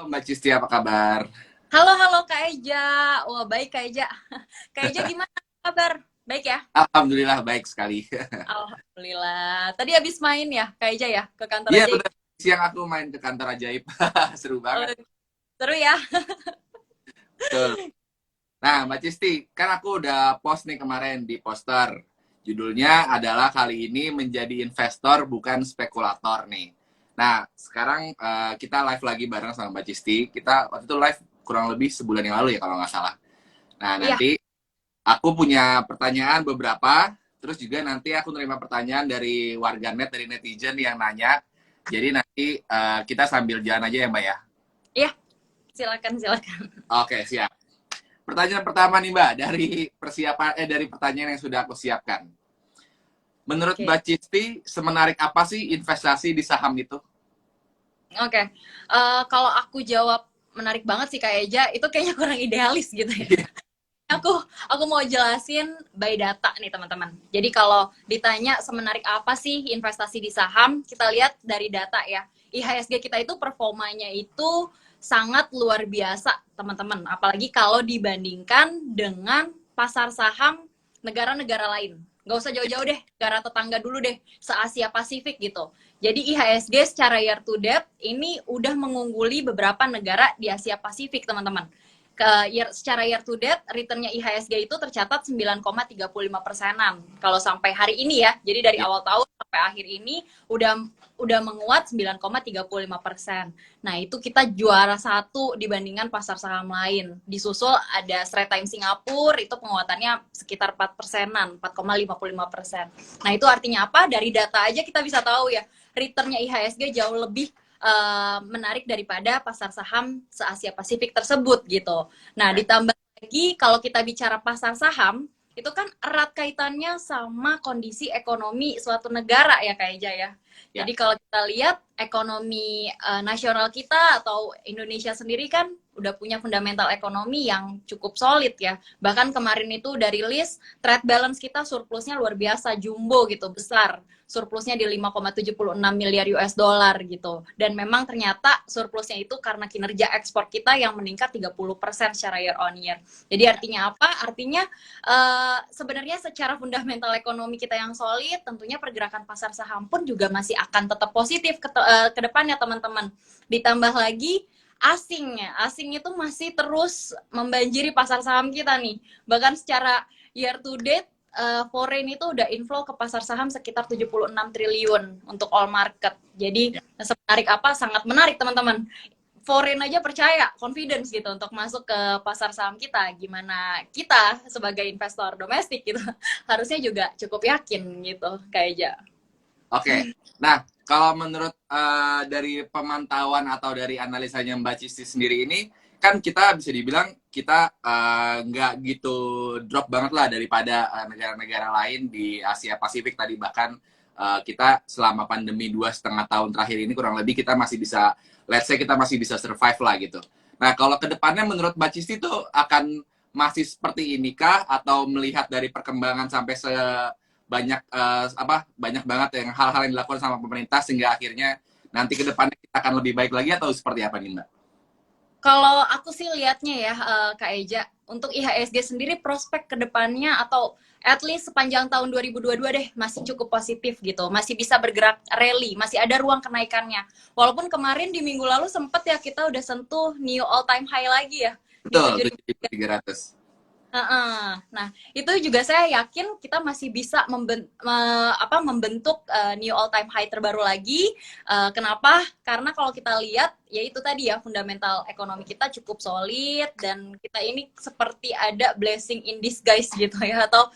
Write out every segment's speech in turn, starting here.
Mbak Cisti, apa kabar? Halo, halo Kak Eja. Wah, baik Kak Eja. Kak Eja gimana kabar? Baik ya? Alhamdulillah baik sekali. Alhamdulillah. Tadi habis main ya Kak Eja ya ke kantor Iya ajaib. benar. Siang aku main ke kantor ajaib. Seru banget. Eh, Seru ya? Betul. Nah, Mbak Cisti, kan aku udah post nih kemarin di poster. Judulnya adalah kali ini menjadi investor bukan spekulator nih. Nah, sekarang kita live lagi bareng sama Mbak Cisti. Kita waktu itu live kurang lebih sebulan yang lalu ya kalau nggak salah. Nah, Iya. nanti aku punya pertanyaan beberapa, terus juga nanti aku nerima pertanyaan dari warganet, dari netizen yang nanya. Jadi nanti kita sambil jalan aja ya Mbak ya. Iya, silakan silakan. Oke, siap. Pertanyaan pertama nih Mbak, dari persiapan dari pertanyaan yang sudah aku siapkan. Menurut Oke. Mbak Cisti, semenarik apa sih investasi di saham itu? Oke. Kalau aku jawab menarik banget sih Kak Eja, itu kayaknya kurang idealis gitu ya. Aku aku mau jelasin by data nih teman-teman. Jadi kalau ditanya semenarik apa sih investasi di saham, kita lihat dari data ya. IHSG kita itu performanya itu sangat luar biasa teman-teman. Apalagi kalau dibandingkan dengan pasar saham negara-negara lain. Nggak usah jauh-jauh deh, negara tetangga dulu deh, se-Asia Pasifik gitu. Jadi IHSG secara year to date ini udah mengungguli beberapa negara di Asia Pasifik teman-teman secara year to date returnnya IHSG itu tercatat 9,35%-an kalau sampai hari ini ya. Jadi dari Ya. awal tahun sampai akhir ini udah menguat 9,35%. Nah, itu kita juara satu dibandingkan pasar saham lain. Disusul ada Straight Time Singapura, itu penguatannya sekitar 4%-an, 4,55%. Nah, itu artinya apa? Dari data aja kita bisa tahu ya, returnnya IHSG jauh lebih menarik daripada pasar saham se-Asia Pasifik tersebut gitu. Nah, ditambah lagi kalau kita bicara pasar saham, itu kan erat kaitannya sama kondisi ekonomi suatu negara ya Kak Eja ya. Ya. Jadi kalau kita lihat ekonomi nasional kita atau Indonesia sendiri kan udah punya fundamental ekonomi yang cukup solid ya. Bahkan kemarin itu dari list trade balance kita surplusnya luar biasa, jumbo gitu, besar. Surplusnya di 5,76 miliar US dollar gitu. Dan memang ternyata surplusnya itu karena kinerja ekspor kita yang meningkat 30% secara year on year. Jadi artinya apa? Artinya sebenarnya secara fundamental ekonomi kita yang solid, tentunya pergerakan pasar saham pun juga masih akan tetap positif ke depannya teman-teman. Ditambah lagi asing itu masih terus membanjiri pasar saham kita nih. Bahkan secara year to date foreign itu udah inflow ke pasar saham sekitar 76 triliun untuk all market. Jadi Ya. semenarik apa? Sangat menarik teman-teman. Foreign aja percaya, confidence gitu untuk masuk ke pasar saham kita. Gimana kita sebagai investor domestik gitu, harusnya juga cukup yakin gitu, kayaknya. Oke. Nah, kalau menurut dari pemantauan atau dari analisanya Mbak Cisti sendiri ini, kan kita bisa dibilang kita nggak gitu drop banget lah daripada negara-negara lain di Asia Pasifik tadi. Bahkan kita selama pandemi 2,5 tahun terakhir ini kurang lebih kita masih bisa, let's say kita masih bisa survive lah gitu. Nah, kalau kedepannya menurut Mbak Cisti itu akan masih seperti inikah atau melihat dari perkembangan sampai banyak banyak banget yang hal-hal yang dilakukan sama pemerintah sehingga akhirnya nanti ke depannya kita akan lebih baik lagi atau seperti apa nih Mbak? Kalau aku sih lihatnya ya, Kak Eja, untuk IHSG sendiri prospek ke depannya atau at least sepanjang tahun 2022 deh masih cukup positif gitu. Masih bisa bergerak rally, masih ada ruang kenaikannya. Walaupun kemarin di minggu lalu sempat ya kita udah sentuh new all time high lagi ya di Betul, 7.300. Nah, itu juga saya yakin kita masih bisa membentuk new all time high terbaru lagi. Kenapa? Karena kalau kita lihat, ya itu tadi ya, fundamental ekonomi kita cukup solid dan kita ini seperti ada blessing in disguise gitu ya, atau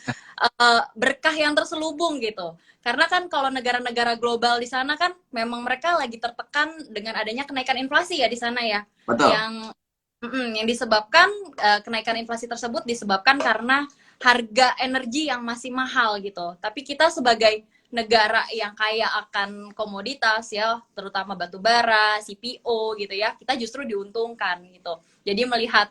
berkah yang terselubung gitu. Karena kan kalau negara-negara global di sana kan memang mereka lagi tertekan dengan adanya kenaikan inflasi ya di sana ya, Betul. yang yang disebabkan kenaikan inflasi tersebut disebabkan karena harga energi yang masih mahal gitu. Tapi kita sebagai negara yang kaya akan komoditas ya, terutama batu bara, CPO gitu ya, kita justru diuntungkan gitu. Jadi melihat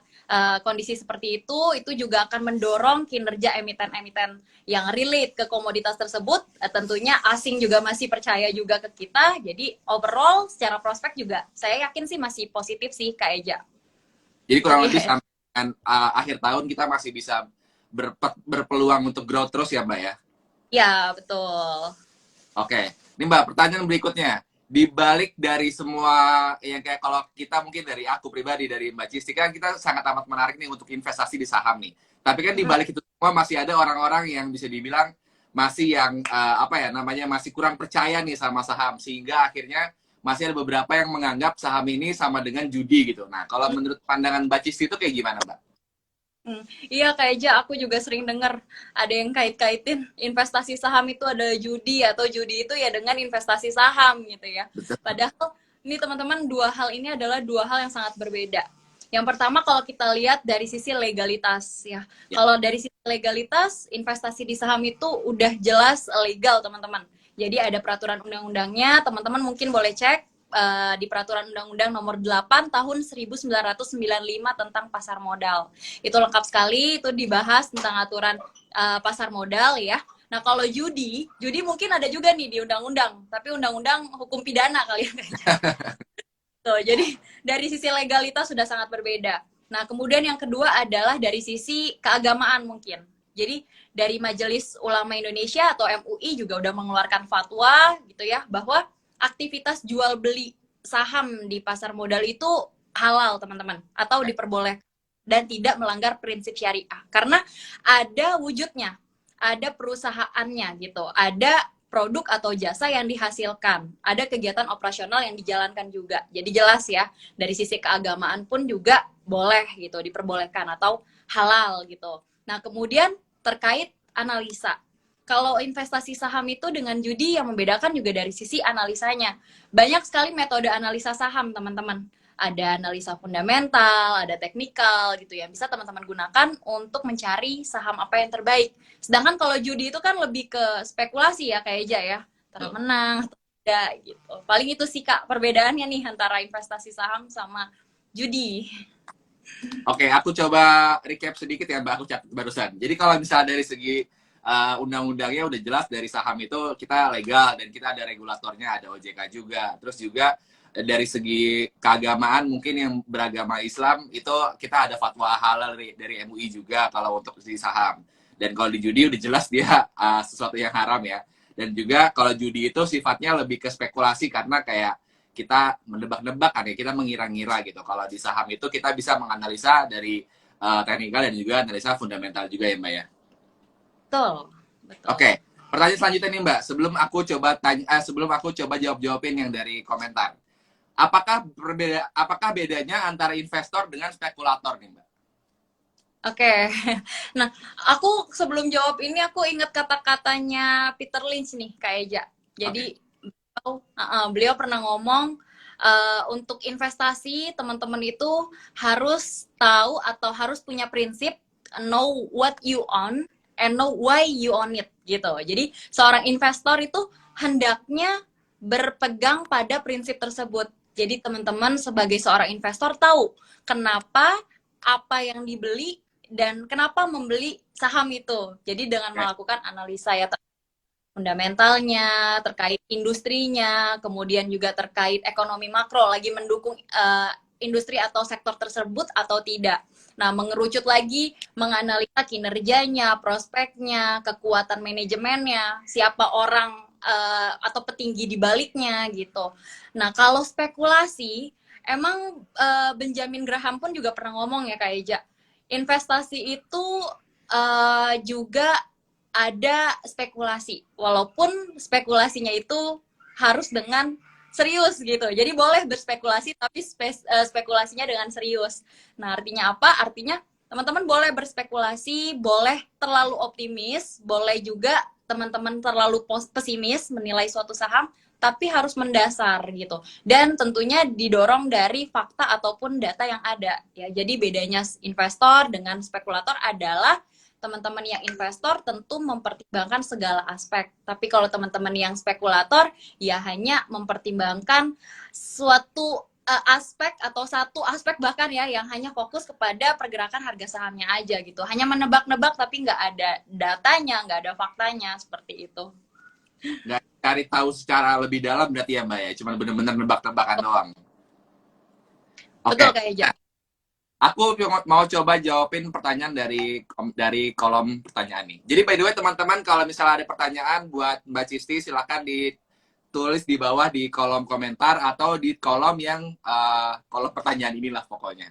kondisi seperti itu juga akan mendorong kinerja emiten-emiten yang relate ke komoditas tersebut. Tentunya asing juga masih percaya juga ke kita. Jadi overall secara prospek juga saya yakin sih masih positif sih Kak Eja. Jadi Itu kurang lebih ya. sampai dengan akhir tahun kita masih bisa berpeluang untuk growth terus ya Mbak ya. Ya, betul. Oke, ini Mbak, pertanyaan berikutnya. Di balik dari semua yang kayak kalau kita mungkin dari aku pribadi, dari Mbak Cisti, kan kita sangat amat menarik nih untuk investasi di saham nih. Tapi kan di balik itu semua masih ada orang-orang yang bisa dibilang masih yang apa ya namanya masih kurang percaya nih sama saham, sehingga akhirnya masih ada beberapa yang menganggap saham ini sama dengan judi gitu. Nah, kalau menurut pandangan Mbak Cisti itu kayak gimana Mbak? Iya, kayak aja aku juga sering dengar ada yang kait-kaitin investasi saham itu ada judi atau judi itu ya dengan investasi saham gitu ya. Betul. Padahal ini teman-teman dua hal ini adalah dua hal yang sangat berbeda. Yang pertama kalau kita lihat dari sisi legalitas ya. Ya. Kalau dari sisi legalitas investasi di saham itu udah jelas legal teman-teman. Jadi ada peraturan undang-undangnya, teman-teman mungkin boleh cek di peraturan undang-undang nomor 8 tahun 1995 tentang pasar modal. Itu lengkap sekali, itu dibahas tentang aturan pasar modal ya. Nah kalau judi mungkin ada juga nih di undang-undang, tapi undang-undang hukum pidana kali ya. Tuh, jadi dari sisi legalitas sudah sangat berbeda. Nah kemudian yang kedua adalah dari sisi keagamaan mungkin. Jadi dari Majelis Ulama Indonesia atau MUI juga udah mengeluarkan fatwa gitu ya, bahwa aktivitas jual beli saham di pasar modal itu halal teman-teman, atau diperbolehkan dan tidak melanggar prinsip syariah karena ada wujudnya, ada perusahaannya gitu, ada produk atau jasa yang dihasilkan, ada kegiatan operasional yang dijalankan juga. Jadi jelas ya, dari sisi keagamaan pun juga boleh gitu, diperbolehkan atau halal gitu. Nah kemudian terkait analisa, kalau investasi saham itu dengan judi yang membedakan juga dari sisi analisanya. Banyak sekali metode analisa saham, teman-teman. Ada analisa fundamental, ada teknikal gitu ya. Bisa teman-teman gunakan untuk mencari saham apa yang terbaik. Sedangkan kalau judi itu kan lebih ke spekulasi ya kayak aja ya. Antara menang atau tidak gitu. Paling itu sih Kak perbedaannya nih antara investasi saham sama judi. Oke, aku coba recap sedikit ya Mbak, aku catat barusan. Jadi kalau misalnya dari segi undang-undangnya udah jelas, dari saham itu kita legal dan kita ada regulatornya, ada OJK juga. Terus juga dari segi keagamaan mungkin yang beragama Islam itu kita ada fatwa halal dari MUI juga kalau untuk di saham. Dan kalau di judi udah jelas dia sesuatu yang haram ya. Dan juga kalau judi itu sifatnya lebih ke spekulasi karena kayak kita menebak-nebak kan ya, kita mengira-ngira gitu. Kalau di saham itu kita bisa menganalisa dari teknikal dan juga analisa fundamental juga ya Mbak ya. Betul, betul. Oke, pertanyaan selanjutnya nih Mbak. Sebelum aku coba jawab-jawabin yang dari komentar. Apakah bedanya antara investor dengan spekulator nih Mbak? Oke, nah aku sebelum jawab ini aku ingat kata-katanya Peter Lynch nih Kak Eja. Oke. Jadi beliau pernah ngomong untuk investasi teman-teman itu harus tahu atau harus punya prinsip know what you own and know why you own it gitu. Jadi seorang investor itu hendaknya berpegang pada prinsip tersebut. Jadi teman-teman sebagai seorang investor tahu kenapa apa yang dibeli dan kenapa membeli saham itu. Jadi dengan melakukan analisa ya fundamentalnya, terkait industrinya, kemudian juga terkait ekonomi makro lagi mendukung industri atau sektor tersebut atau tidak. Nah, mengerucut lagi, menganalisa kinerjanya, prospeknya, kekuatan manajemennya, siapa orang atau petinggi di baliknya gitu. Nah, kalau spekulasi, emang Benjamin Graham pun juga pernah ngomong ya Kak Eja, investasi itu juga ada spekulasi, walaupun spekulasinya itu harus dengan serius gitu. Jadi boleh berspekulasi tapi spekulasinya dengan serius. Nah, artinya apa? Artinya teman-teman boleh berspekulasi, boleh terlalu optimis, boleh juga teman-teman terlalu pesimis menilai suatu saham, tapi harus mendasar gitu. Dan tentunya didorong dari fakta ataupun data yang ada ya. Jadi bedanya investor dengan spekulator adalah teman-teman yang investor tentu mempertimbangkan segala aspek. Tapi kalau teman-teman yang spekulator, ya hanya mempertimbangkan suatu aspek atau satu aspek bahkan ya yang hanya fokus kepada pergerakan harga sahamnya aja gitu. Hanya menebak-nebak tapi nggak ada datanya, nggak ada faktanya seperti itu. Nggak cari tahu secara lebih dalam berarti ya Mbak ya, cuma bener-bener nebak-nebakan doang. Betul Oke, kayak Eja. aku mau coba jawabin pertanyaan dari kolom pertanyaan nih. Jadi by the way teman-teman, kalau misalnya ada pertanyaan buat Mbak Cisti, silakan ditulis di bawah di kolom komentar atau di kolom yang kolom pertanyaan inilah pokoknya.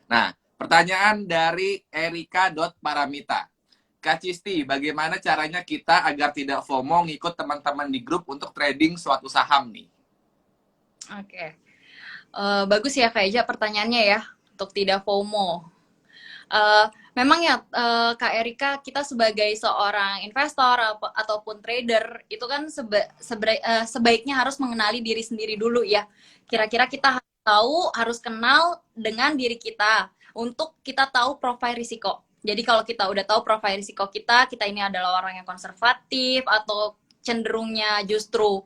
Nah, pertanyaan dari Erika.paramita. Kak Cisti, bagaimana caranya kita agar tidak FOMO ngikut teman-teman di grup untuk trading suatu saham nih? Oke. Bagus ya Kak Eja pertanyaannya ya, untuk tidak FOMO. Memang ya Kak Erika, kita sebagai seorang investor ataupun trader itu kan sebaiknya harus mengenali diri sendiri dulu ya. Kira-kira kita harus tahu, harus kenal dengan diri kita untuk kita tahu profil risiko. Jadi kalau kita udah tahu profil risiko kita ini adalah orang yang konservatif atau cenderungnya justru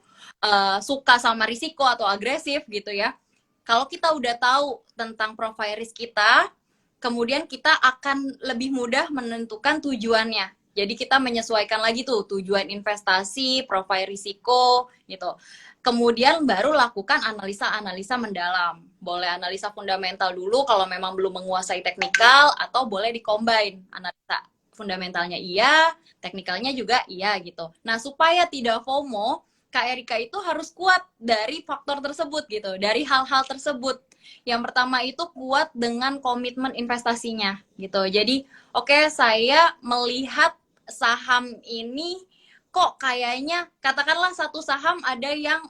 suka sama risiko atau agresif gitu ya. Kalau kita udah tahu tentang profil risk kita, kemudian kita akan lebih mudah menentukan tujuannya. Jadi kita menyesuaikan lagi tuh tujuan investasi, profil risiko gitu. Kemudian baru lakukan analisa-analisa mendalam. Boleh analisa fundamental dulu kalau memang belum menguasai teknikal, atau boleh dikombin analisa fundamentalnya iya, teknikalnya juga iya gitu. Nah, supaya tidak FOMO, Kak Erika itu harus kuat dari faktor tersebut gitu, dari hal-hal tersebut. Yang pertama itu kuat dengan komitmen investasinya gitu. Jadi, oke, saya melihat saham ini kok kayaknya katakanlah satu saham ada yang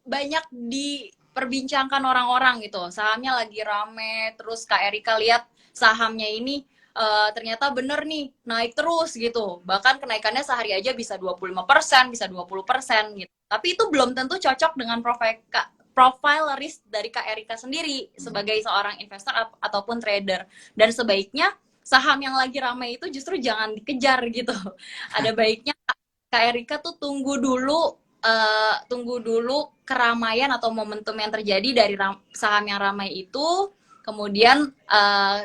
banyak diperbincangkan orang-orang gitu. Sahamnya lagi rame, terus Kak Erika lihat sahamnya ini ternyata bener nih naik terus gitu, bahkan kenaikannya sehari aja bisa 25%, bisa 20% gitu, tapi itu belum tentu cocok dengan profile risk dari Kak Erika sendiri sebagai seorang investor ataupun trader. Dan sebaiknya saham yang lagi ramai itu justru jangan dikejar gitu. Ada baiknya Kak Erika tuh tunggu dulu keramaian atau momentum yang terjadi dari saham yang ramai itu. Kemudian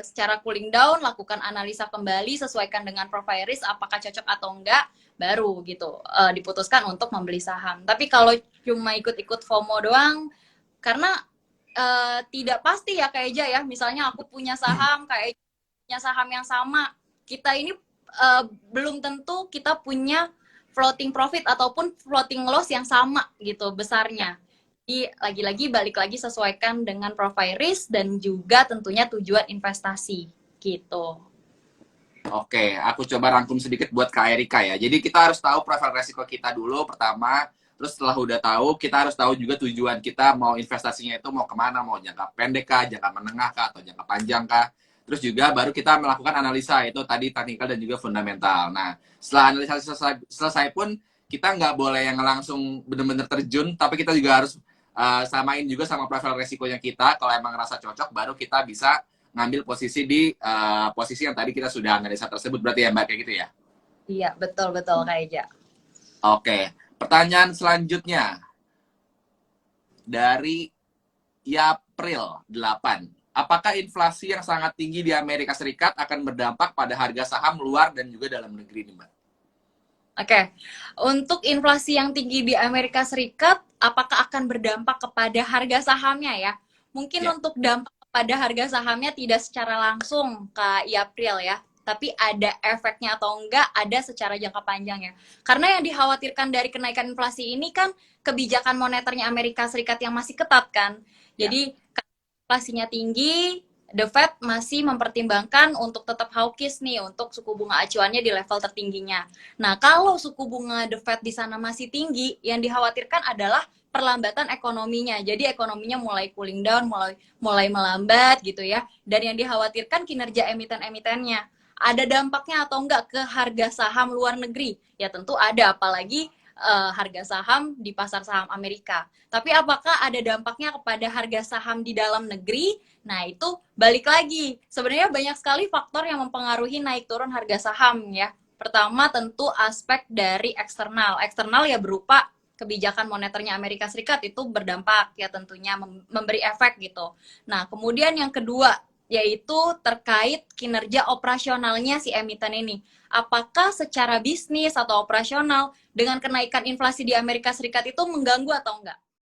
secara cooling down, lakukan analisa kembali, sesuaikan dengan profile risk, apakah cocok atau enggak, baru gitu diputuskan untuk membeli saham. Tapi kalau cuma ikut-ikut FOMO doang, karena tidak pasti ya Kak Eja ya, misalnya aku punya saham, Kak Eja punya saham yang sama, kita ini belum tentu kita punya floating profit ataupun floating loss yang sama gitu besarnya. Jadi lagi-lagi balik lagi sesuaikan dengan profile risk dan juga tentunya tujuan investasi gitu. Oke, aku coba rangkum sedikit buat Kak Erika ya. Jadi kita harus tahu profil resiko kita dulu pertama. Terus setelah udah tahu, kita harus tahu juga tujuan kita mau investasinya itu mau kemana, mau jangka pendek kah, jangka menengah kah, atau jangka panjang kah. Terus juga baru kita melakukan analisa, itu tadi teknikal dan juga fundamental. Nah, setelah analisa selesai pun, kita nggak boleh yang langsung benar-benar terjun, tapi kita juga harus samain juga sama profil resikonya kita. Kalau emang ngerasa cocok, baru kita bisa ngambil posisi di posisi yang tadi kita sudah analisa tersebut. Berarti ya Mbak, kayak gitu ya? Iya, betul-betul Kak Eja. Oke, pertanyaan selanjutnya dari April 8. Apakah inflasi yang sangat tinggi di Amerika Serikat akan berdampak pada harga saham luar dan juga dalam negeri nih Mbak? Oke, untuk inflasi yang tinggi di Amerika Serikat, apakah akan berdampak kepada harga sahamnya ya? Mungkin Ya. untuk dampak pada harga sahamnya tidak secara langsung Kak April ya, tapi ada efeknya atau enggak, ada secara jangka panjang ya. Karena yang dikhawatirkan dari kenaikan inflasi ini kan kebijakan moneternya Amerika Serikat yang masih ketat kan. Ya. Jadi inflasinya tinggi, The Fed masih mempertimbangkan untuk tetap hawkish nih untuk suku bunga acuannya di level tertingginya. Nah, kalau suku bunga The Fed di sana masih tinggi, yang dikhawatirkan adalah perlambatan ekonominya. Jadi ekonominya mulai cooling down, mulai melambat gitu ya. Dan yang dikhawatirkan kinerja emiten-emitennya. Ada dampaknya atau enggak ke harga saham luar negeri? Ya tentu ada, apalagi harga saham di pasar saham Amerika. Tapi apakah ada dampaknya kepada harga saham di dalam negeri? Nah, itu balik lagi. Sebenarnya banyak sekali faktor yang mempengaruhi naik turun harga saham ya. Pertama tentu aspek dari eksternal. Eksternal ya berupa kebijakan moneternya Amerika Serikat itu berdampak ya tentunya memberi efek gitu. Nah, kemudian yang kedua yaitu terkait kinerja operasionalnya si emiten ini. Apakah secara bisnis atau operasional dengan kenaikan inflasi di Amerika Serikat itu mengganggu atau enggak?